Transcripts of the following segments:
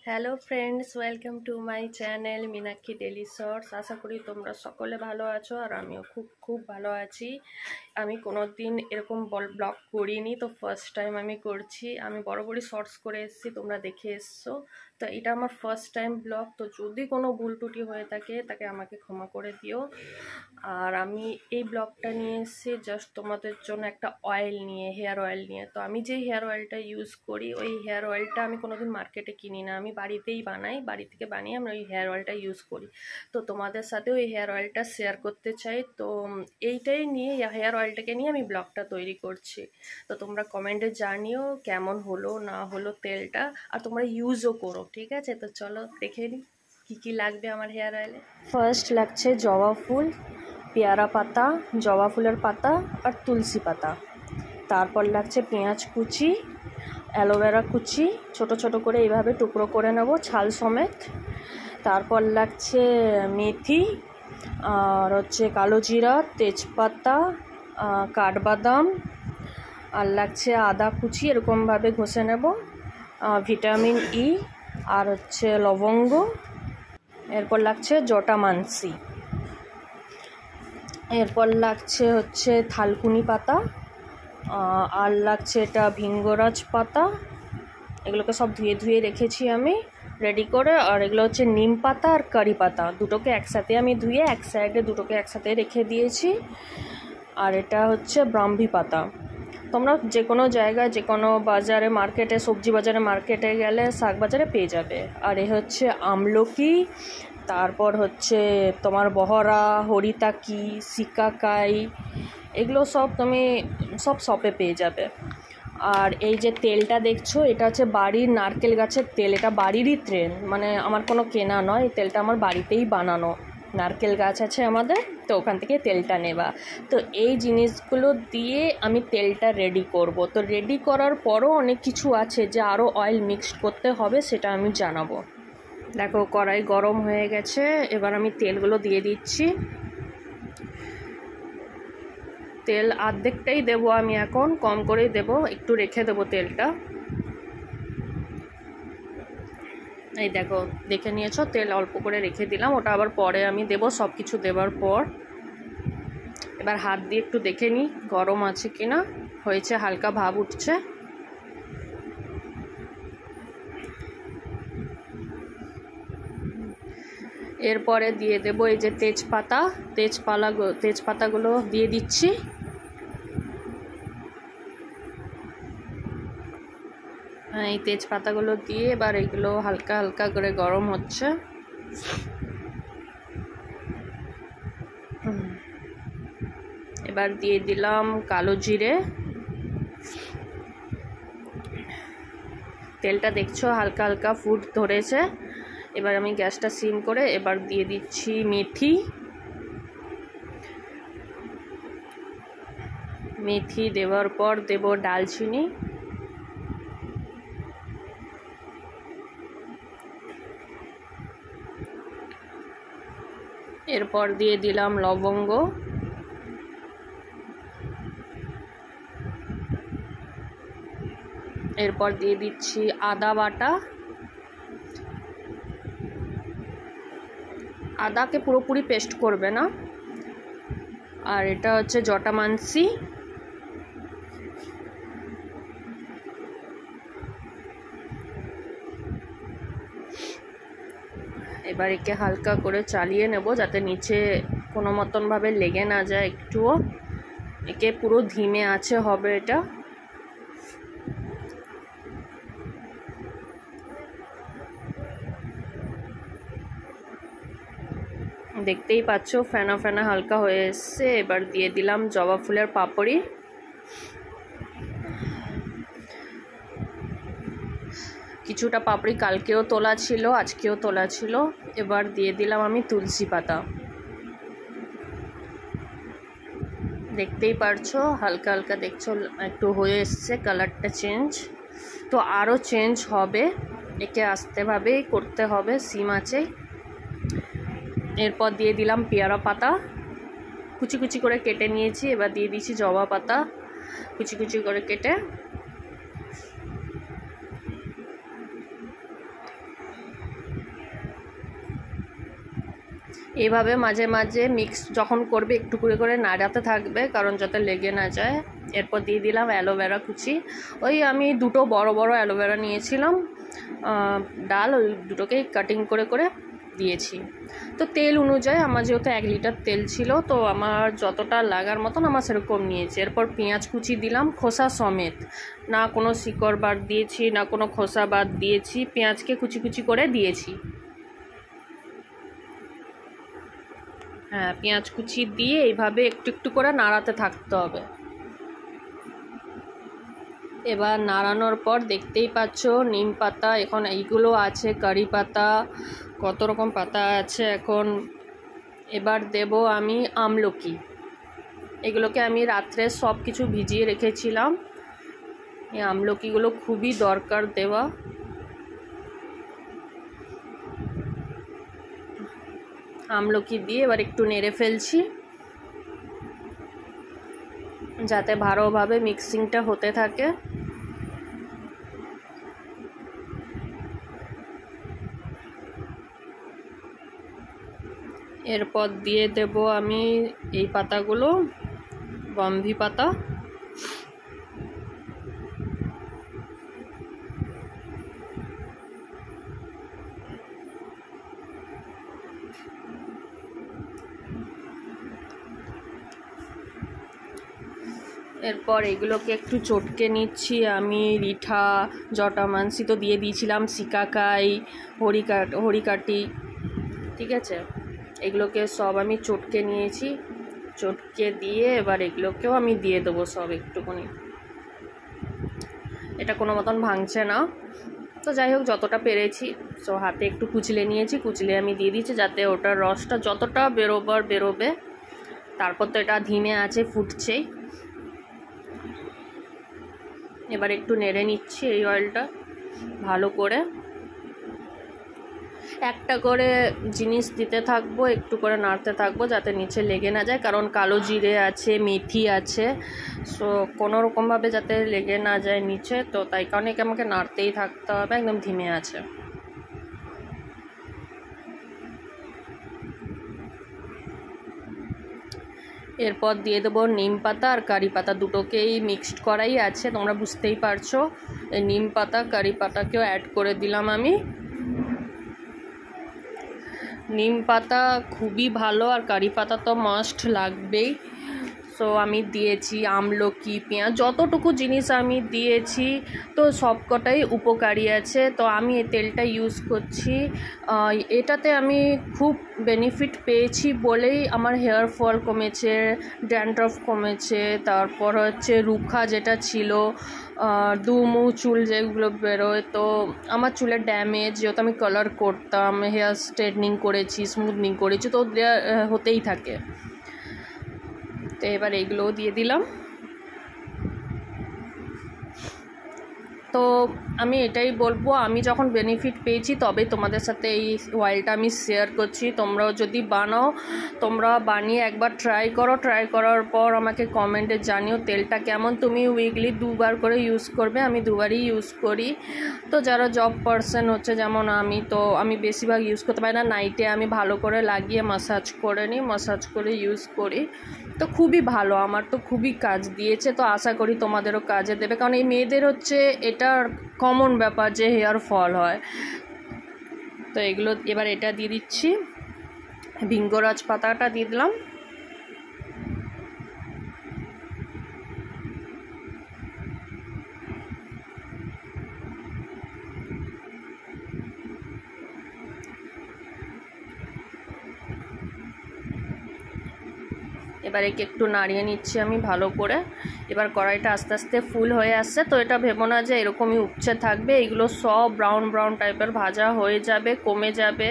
Hello friends, welcome to my channel Meenakshi daily shorts. আশা করি তোমরা সকলে ভালো আছো আর আমিও খুব খুব ভালো আছি। আমি কোনো দিন এরকম ব্লগ করিনি, তো ফার্স্ট টাইম আমি করছি। আমি বড় শর্টস করে এসেছি, তোমরা দেখে এসছো। তো এটা আমার ফার্স্ট টাইম ব্লগ, তো যদি কোনো ভুল ত্রুটি হয়ে থাকে তাকে আমাকে ক্ষমা করে দিও। আর আমি এই ব্লগটা নিয়ে এসেছি জাস্ট তোমাদের জন্য একটা অয়েল নিয়ে, হেয়ার অয়েল নিয়ে। তো আমি যে হেয়ার অয়েলটা ইউজ করি, ওই হেয়ার অয়েলটা আমি কোনোদিন মার্কেটে কিনি না, আমি বাড়িতেই বানাই। বাড়ি থেকে বানিয়ে আমি ওই হেয়ার অয়েলটা ইউজ করি। তো তোমাদের সাথে ওই হেয়ার অয়েলটা শেয়ার করতে চাই। তো এইটাই নিয়ে, হেয়ার অয়েলটাকে নিয়ে আমি ব্লগটা তৈরি করছি। তো তোমরা কমেন্টে জানিও কেমন হলো না হলো তেলটা, আর তোমরা ইউজও করো, ঠিক আছে? তো চলো দেখে নিই কী লাগবে আমার হেয়ার অয়েলে। ফার্স্ট লাগছে জবা ফুল, পেয়ারা পাতা, জবা ফুলের পাতা আর তুলসী পাতা। তারপর লাগছে পেঁয়াজ কুচি, অ্যালোভেরা কুচি, ছোট ছোট করে এইভাবে টুকরো করে নেব ছাল সমেত। তারপর লাগছে মেথি, আর হচ্ছে কালো জিরা, তেজপাতা, কাঠবাদাম, আর লাগছে আদা কুচি, এরকমভাবে ঘষে নেব, ভিটামিন ই, আর হচ্ছে লবঙ্গ। এরপর লাগছে জটামানসি। এরপর লাগছে হচ্ছে থালকুনি পাতা, আর লাগছে এটা ভিঙ্গরাজ পাতা। এগুলোকে সব ধুয়ে রেখেছি আমি রেডি করে। আর এগুলো হচ্ছে নিম পাতা আর কারি পাতা, দুটোকে একসাথে আমি ধুয়ে এক সাইডে দুটোকে একসাথে রেখে দিয়েছি। আর এটা হচ্ছে ব্রাহ্মী পাতা। তোমরা যে কোনো জায়গায়, যে কোনো বাজারে, মার্কেটে, সবজি বাজারে, মার্কেটে গেলে, শাক বাজারে পেয়ে যাবে। আর এ হচ্ছে আমলকি, তারপর হচ্ছে তোমার বহরা, হরিতাকি, সিকাকাই, এগুলো সব তুমি সব শপে পেয়ে যাবে। আর এই যে তেলটা দেখছো, এটা হচ্ছে বাড়ির নারকেল গাছের তেল। এটা বাড়িরই তেল, মানে আমার কোনো কেনা নয়। এই তেলটা আমার বাড়িতেই বানানো, নারকেল গাছ আছে আমাদের, তো ওখান থেকে তেলটা নেওয়া। তো এই জিনিসগুলো দিয়ে আমি তেলটা রেডি করব। তো রেডি করার পরও অনেক কিছু আছে যে আরও অয়েল মিক্সড করতে হবে, সেটা আমি জানাবো। দেখো কড়াই গরম হয়ে গেছে, এবার আমি তেলগুলো দিয়ে দিচ্ছি। তেল অর্ধেকটাই দেবো আমি, এখন কম করেই দেবো, একটু রেখে দেবো তেলটা। এই দেখো, দেখে নিয়েছো, তেল অল্প করে রেখে দিলাম, ওটা আবার পরে আমি দেবো সব কিছু দেওয়ার পর। এবার হাত দিয়ে একটু দেখে নিই গরম আছে কিনা। হয়েছে, হালকা ভাব উঠছে। এরপরে দিয়ে দেবো এই যে তেজপাতাগুলো দিয়ে দিচ্ছি। এই তেজপাতাগুলো দিয়ে এবার এগুলো হালকা হালকা করে গরম হচ্ছে। এবার দিয়ে দিলাম কালো জিরে। তেলটা দেখছো হালকা হালকা ফুট ধরেছে। এবার আমি গ্যাসটা সিম করে এবার দিয়ে দিচ্ছি মেথি দেওয়ার পর দেব ডালচিনি। এরপর দিয়ে দিলাম লবঙ্গ। এরপর দিয়ে দিচ্ছি আদা বাটা। আদাকে পুরোপুরি পেস্ট করবে না। আর এটা হচ্ছে জটামানসি। এবার একে হালকা করে চালিয়ে নেব যাতে নিচে কোনো মতনভাবে লেগে না যায় একটুও। একে পুরো ধিমে আঁচে হবে এটা। দেখতেই পাচ্ছ ফেনা ফেনা হালকা হয়ে এসছে। এবার দিয়ে দিলাম জবা ফুলের পাপড়ি। কিছুটা পাপড়ি কালকেও তোলা ছিল, আজকেও তোলা ছিল। এবার দিয়ে দিলাম আমি তুলসী পাতা। দেখতেই পারছো হালকা হালকা, দেখছো একটু হয়ে এসছে, কালারটা চেঞ্জ। তো আরও চেঞ্জ হবে, একে আস্তেভাবেই করতে হবে, সিম আছে। এরপর দিয়ে দিলাম পেয়ারা পাতা, কুচি কুচি করে কেটে নিয়েছি। এবার দিয়ে দিচ্ছি জবা পাতা, কুচি কুচি করে কেটে। এইভাবে মাঝে মাঝে মিক্স যখন করবে একটু করে নাড়াতে থাকবে, কারণ যাতে লেগে না যায়। এরপর দিয়ে দিলাম অ্যালোভেরা কুচি। ওই আমি দুটো বড় বড় অ্যালোভেরা নিয়েছিলাম, ডাল, ওই দুটোকেই কাটিং করে দিয়েছি। তো তেল অনুযায়ী আমার যেহেতু 1 লিটার তেল ছিল, তো আমার যতটা লাগার মতন আমার সেরকম নিয়েছি। এরপর পেঁয়াজ কুচি দিলাম খোসা সমেত, না কোনো শিকড় বাদ দিয়েছি না কোনো খোসা বাদ দিয়েছি, পেঁয়াজকে কুচি করে দিয়েছি। হ্যাঁ, পেঁয়াজ কুচি দিয়ে এইভাবে একটু করে নাড়াতে থাকতে হবে। এবার নাড়ানোর পর দেখতেই পাচ্ছ নিম পাতা, এখন এইগুলো আছে, কারি পাতা, কত রকম পাতা আছে এখন। এবার দেব আমি আমলকি, এগুলোকে আমি রাত্রে সব কিছু ভিজিয়ে রেখেছিলাম। এই আমলকিগুলো খুবই দরকার দেওয়া। আমলকি দিয়ে এবার একটু নেড়ে ফেলছি যাতে ভালোভাবে মিক্সিংটা হতে থাকে। এরপর দিয়ে দেব আমি এই পাতাগুলো, বম্বি পাতা। এরপর এগুলোকে একটু চটকে নিচ্ছি আমি। রিঠা, জটামানসি তো দিয়ে দিয়েছিলাম, শিকাকাই, হরিকাটি, ঠিক আছে। এগুলোকে সব আমি চটকে নিয়েছি, চটকে দিয়ে এবার এগুলোকেও আমি দিয়ে দেবো সব একটুখানি। এটা কোনো মতন ভাঙছে না, তো যাই হোক যতটা পেরেছি। সো হাতে একটু কুচলে নিয়েছি, কুচলে আমি দিয়ে দিচ্ছি যাতে ওটার রসটা যতটা বেরোবে। তারপর তো এটা ধিমে আছে, ফুটছেই। এবার একটু নেড়ে নিচ্ছি এই অয়েলটা ভালো করে। একটা করে জিনিস দিতে থাকবো, একটু করে নাড়তে থাকবো যাতে নিচে লেগে না যায়, কারণ কালো জিরে আছে, মেথি আছে, সো কোনো রকমভাবে যাতে লেগে না যায় নিচে। তো তাই কারণে আমাকে নাড়তেই থাকতে হবে, একদম ধিমে আছে। এরপর দিয়ে দেবো নিম পাতা আর কারি পাতা, দুটোকেই মিক্সড করাই আছে, তোমরা বুঝতেই পারছো। এই নিম পাতা কারি পাতাকেও অ্যাড করে দিলাম আমি। নিম পাতা খুবই ভালো, আর কারি পাতা তো মাস্ট লাগবেই। সো আমি দিয়েছি আমলকি, পেঁয়াজ, যতটুকু জিনিস আমি দিয়েছি তো সবকটাই উপকারী আছে। তো আমি এই তেলটা ইউজ করছি, এটাতে আমি খুব বেনিফিট পেয়েছি বলেই আমার হেয়ার ফল কমেছে, ড্যান্ড্রফ কমেছে, তারপর হচ্ছে রুখা যেটা ছিল, দুমু চুল যেগুলো বেরোয়, তো আমার চুলের ড্যামেজ, যেহেতু আমি কালার করতাম, হেয়ার স্ট্রেটনিং করেছি, স্মুথনিং করেছি, তো হতেই থাকে। তো এবার এগুলোও দিয়ে দিলাম। তো আমি এটাই বলবো, আমি যখন বেনিফিট পেয়েছি তবে তোমাদের সাথে এই অয়েলটা আমি শেয়ার করছি। তোমরাও যদি বানাও, তোমরা বানিয়ে একবার ট্রাই করো, ট্রাই করার পর আমাকে কমেন্টে জানিও তেলটা কেমন। তুমি উইকলি 2 বার করে ইউজ করবে, আমি 2 বারই ইউজ করি। তো যারা জব পারসন হচ্ছে যেমন আমি, তো আমি বেশিরভাগ ইউজ করতে পারি না, নাইটে আমি ভালো করে লাগিয়ে মাসাজ করে নিই, মাসাজ করে ইউজ করি। তো খুবই ভালো, আমার তো খুবই কাজ দিয়েছে। তো আশা করি তোমাদেরও কাজে দেবে, কারণ এই মেয়েদের হচ্ছে এটা কমন ব্যাপার যে হেয়ার ফল হয়। তো এগুলো এবার এটা দিয়ে দিচ্ছি, ভিঙ্গরাজ পাতাটা দিয়ে দিলাম। এবার একে একটু নাড়িয়ে নিচ্ছি আমি ভালো করে। এবার কড়াইটা আস্তে আস্তে ফুল হয়ে আসছে, তো এটা ভেবো না যে এরকমই উপচে থাকবে, এগুলো সব ব্রাউন টাইপের ভাজা হয়ে যাবে, কমে যাবে।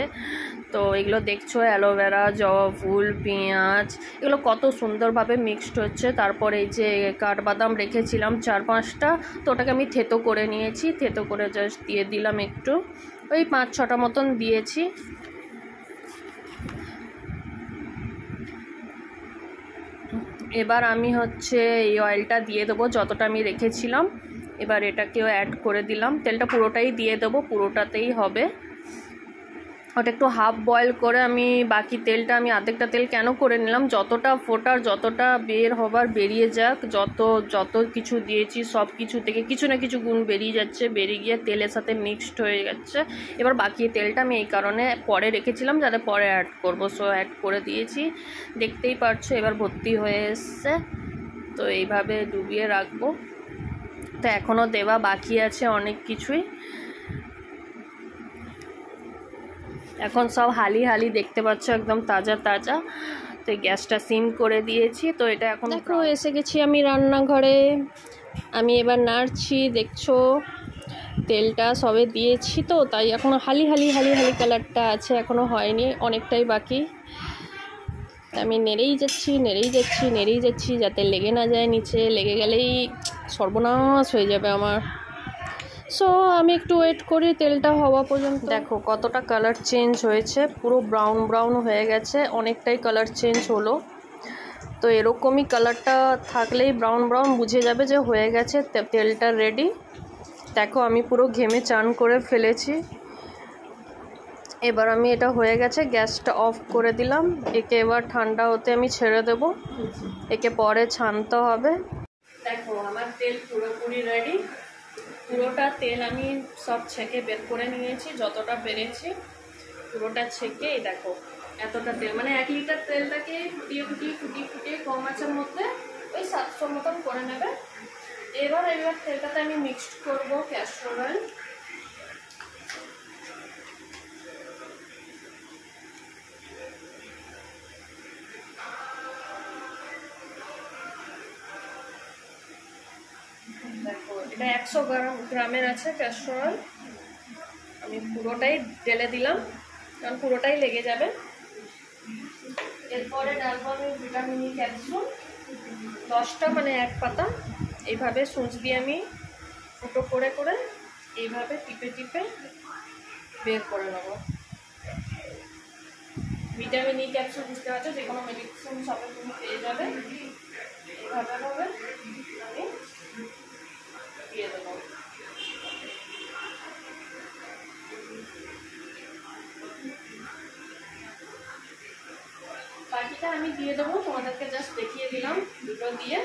তো এগুলো দেখছো অ্যালোভেরা, জবা ফুল, পেঁয়াজ, এগুলো কত সুন্দরভাবে মিক্সড হচ্ছে। তারপরে এই যে কাঠবাদাম রেখেছিলাম 4-5টা, তো ওটাকে আমি থেতো করে নিয়েছি, থেতো করে জাস্ট দিয়ে দিলাম একটু, ওই 5-6টা মতন দিয়েছি। এবার আমি হচ্ছে এই অয়েলটা দিয়ে দেবো যতটা আমি রেখেছিলাম। এবার এটাকেও অ্যাড করে দিলাম, তেলটা পুরোটাই দিয়ে দেবো, পুরোটাতেই হবে। ওটা একটু হাফ বয়েল করে আমি বাকি তেলটা আমি অর্ধেকটা তেল কেন করে নিলাম, যতটা ফোটার যতটা বের হবার বেরিয়ে যাক, যত কিছু দিয়েছি সব কিছু থেকে কিছু না কিছু গুণ বেরিয়ে যাচ্ছে, বেরিয়ে গিয়ে তেলের সাথে মিক্সড হয়ে যাচ্ছে। এবার বাকি তেলটা আমি এই কারণে পরে রেখেছিলাম যাতে পরে অ্যাড করবো, সো অ্যাড করে দিয়েছি। দেখতেই পারছো এবার ভর্তি হয়ে এসছে। তো এইভাবে ডুবিয়ে রাখবো। তো এখনও দেওয়া বাকি আছে অনেক কিছুই, এখন সব হালি হালি দেখতে পাচ্ছ একদম তাজা তাজা। তো গ্যাসটা সিম করে দিয়েছি। তো এটা এখন দেখো এসে গেছি আমি রান্নাঘরে। আমি এবার নাড়ছি, দেখছো তেলটা সবে দিয়েছি তো তাই এখনও হালি হালি হালি হালি কালারটা আছে, এখনও হয়নি, অনেকটাই বাকি। আমি নেড়েই যাচ্ছি যাতে লেগে না যায় নিচে, লেগে গেলেই সর্বনাশ হয়ে যাবে আমার। সো আমি একটু ওয়েট করি তেলটা হওয়া পর্যন্ত। দেখো কতটা কালার চেঞ্জ হয়েছে, পুরো ব্রাউন ব্রাউন হয়ে গেছে, অনেকটাই কালার চেঞ্জ হলো। তো এরকমই কালারটা থাকলেই ব্রাউন ব্রাউন বুঝে যাবে যে হয়ে গেছে, তেলটা রেডি। দেখো আমি পুরো ঘেমে চান করে ফেলেছি। এবার আমি এটা হয়ে গেছে, গ্যাসটা অফ করে দিলাম। একে এবার ঠান্ডা হতে আমি ছেড়ে দেব, একে পরে ছানতে হবে। দেখো আমার তেল পুরোপুরি রেডি। পুরোটা তেল আমি সব ছেঁকে বের করে নিয়েছি, যতটা পেরেছি পুরোটা ছেঁকে। এই দেখো এতটা তেল, মানে 1 লিটার তেলটাকে ফুটিয়ে কম আঁচের মধ্যে ওই 700 মতন করে নেবে। এবার তেলটাতে আমি মিক্সড করবো ক্যাস্টর অয়েল। দেখো এটা 100 গ্রামের আছে ক্যাস্টর অয়েল। আমি পুরোটাই ঢেলে দিলাম কারণ পুরোটাই লেগে যাবে। এরপরে ডালবো আমি ভিটামিন ই ক্যাপসুল 10টা, মানে 1 পাতা। এইভাবে সুচ দিয়ে আমি ফুটো করে করে এইভাবে টিপে বের করে নেব। ভিটামিন ই ক্যাপসুল বুঝতে পারছো, যে কোনো মেডিসিন শপে তুমি পেয়ে যাবে। এইভাবে আমি দিয়ে দেবো। বাকিটা আমি দিয়ে দেবো, তোমাদেরকে জাস্ট দেখিয়ে দিলাম দুটো দিয়ে।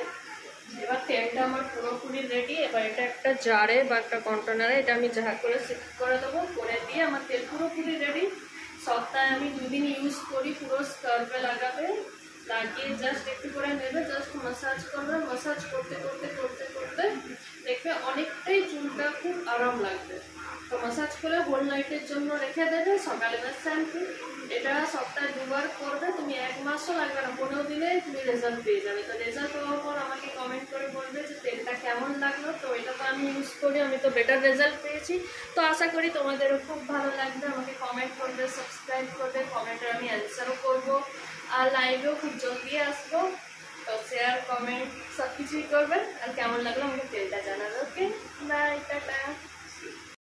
এবার তেলটা আমার পুরোপুরি রেডি। এবার এটা একটা জারে বা একটা কন্টেনারে এটা আমি যা করে শিফট করে দেবো, করে দিয়ে আমার তেল পুরোপুরি রেডি। সপ্তাহে আমি 2 দিন ইউজ করি। পুরো স্কার্পে লাগাবে, লাগিয়ে জাস্ট একটু করে নেবে, জাস্ট মাসাজ করবে। মাসাজ করতে করতে করতে করতে দেখবে অনেকটাই চুলটা খুব আরাম লাগবে। তো মাসাজ করে হোল নাইটের জন্য রেখে দেবে, সকালবেলা শ্যাম্পু। এটা সপ্তাহে 2 বার করবে, তুমি 1 মাসও লাগবে না, 15 দিনে তুমি রেজাল্ট পেয়ে যাবে। তো রেজাল্ট পাওয়ার পর আমাকে কমেন্ট করে বলবে যে তেলটা কেমন লাগলো। তো এটা তো আমি ইউজ করি, আমি তো বেটার রেজাল্ট পেয়েছি। তো আশা করি তোমাদেরও খুব ভালো লাগবে। আমাকে কমেন্ট করবে, সাবস্ক্রাইব করবে, কমেন্টে আমি অ্যান্সারও করবো, আর লাইভেও খুব জলদি আসবো। তো শেয়ার কমেন্ট সব কিছুই করবে। আর কেমন লাগলো আমাকে তেলটা জানাবে। ওকে, বাই, টাটা।